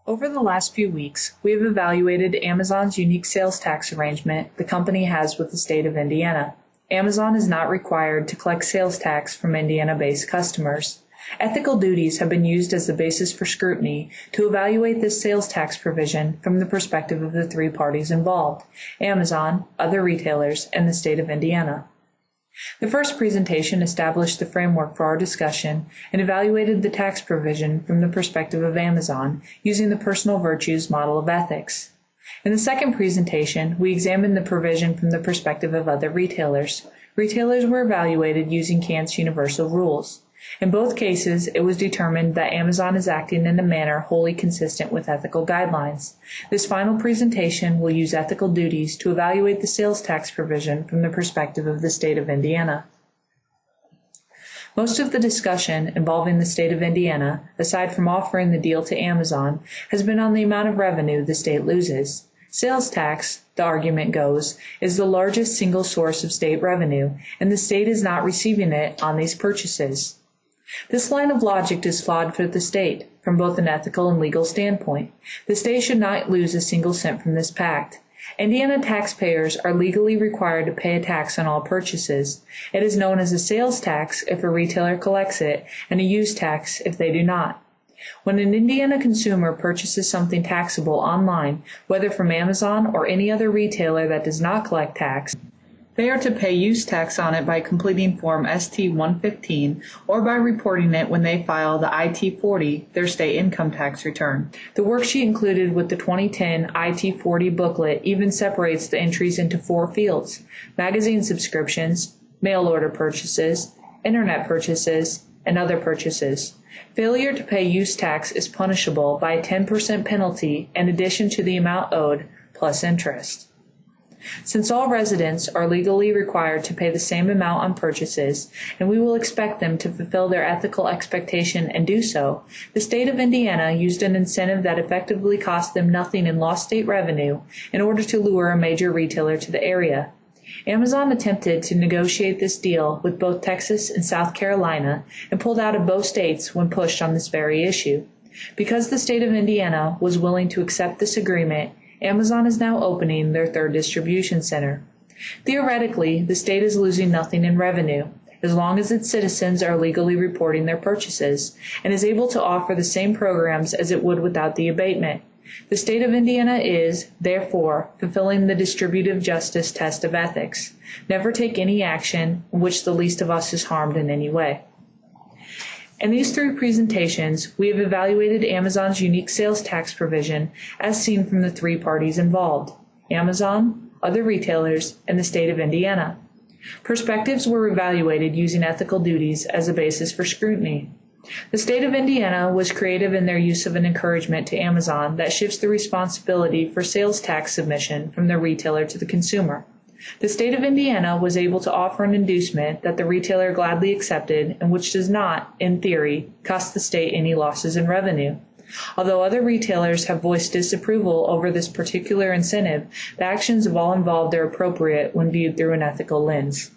Over the last few weeks, we have evaluated Amazon's unique sales tax arrangement the company has with the state of Indiana. Amazon is not required to collect sales tax from Indiana-based customers. Ethical duties have been used as the basis for scrutiny to evaluate this sales tax provision from the perspective of the three parties involved: Amazon, other retailers, and the state of Indiana. The first presentation established the framework for our discussion and evaluated the tax provision from the perspective of Amazon using the personal virtues model of ethics. In the second presentation, we examined the provision from the perspective of other retailers. Retailers were evaluated using Kant's universal rules. In both cases, it was determined that Amazon is acting in a manner wholly consistent with ethical guidelines. This final presentation will use ethical duties to evaluate the sales tax provision from the perspective of the state of Indiana. Most of the discussion involving the state of Indiana, aside from offering the deal to Amazon, has been on the amount of revenue the state loses. Sales tax, the argument goes, is the largest single source of state revenue, and the state is not receiving it on these purchases. This line of logic is flawed for the state, from both an ethical and legal standpoint. The state should not lose a single cent from this pact. Indiana taxpayers are legally required to pay a tax on all purchases. It is known as a sales tax if a retailer collects it, and a use tax if they do not. When an Indiana consumer purchases something taxable online, whether from Amazon or any other retailer that does not collect tax, they are to pay use tax on it by completing Form ST-115 or by reporting it when they file the IT-40, their state income tax return. The worksheet included with the 2010 IT-40 booklet even separates the entries into 4 fields: magazine subscriptions, mail order purchases, internet purchases, and other purchases. Failure to pay use tax is punishable by a 10% penalty in addition to the amount owed plus interest. Since all residents are legally required to pay the same amount on purchases, and we will expect them to fulfill their ethical expectation and do so, the state of Indiana used an incentive that effectively cost them nothing in lost state revenue in order to lure a major retailer to the area. Amazon attempted to negotiate this deal with both Texas and South Carolina and pulled out of both states when pushed on this very issue. Because the state of Indiana was willing to accept this agreement, Amazon is now opening their third distribution center. Theoretically, the state is losing nothing in revenue, as long as its citizens are legally reporting their purchases, and is able to offer the same programs as it would without the abatement. The state of Indiana is, therefore, fulfilling the distributive justice test of ethics. Never take any action in which the least of us is harmed in any way. In these 3 presentations, we have evaluated Amazon's unique sales tax provision as seen from the 3 parties involved: Amazon, other retailers, and the state of Indiana. Perspectives were evaluated using ethical duties as a basis for scrutiny. The state of Indiana was creative in their use of an encouragement to Amazon that shifts the responsibility for sales tax submission from the retailer to the consumer. The state of Indiana was able to offer an inducement that the retailer gladly accepted and which does not, in theory, cost the state any losses in revenue. Although other retailers have voiced disapproval over this particular incentive, the actions of all involved are appropriate when viewed through an ethical lens.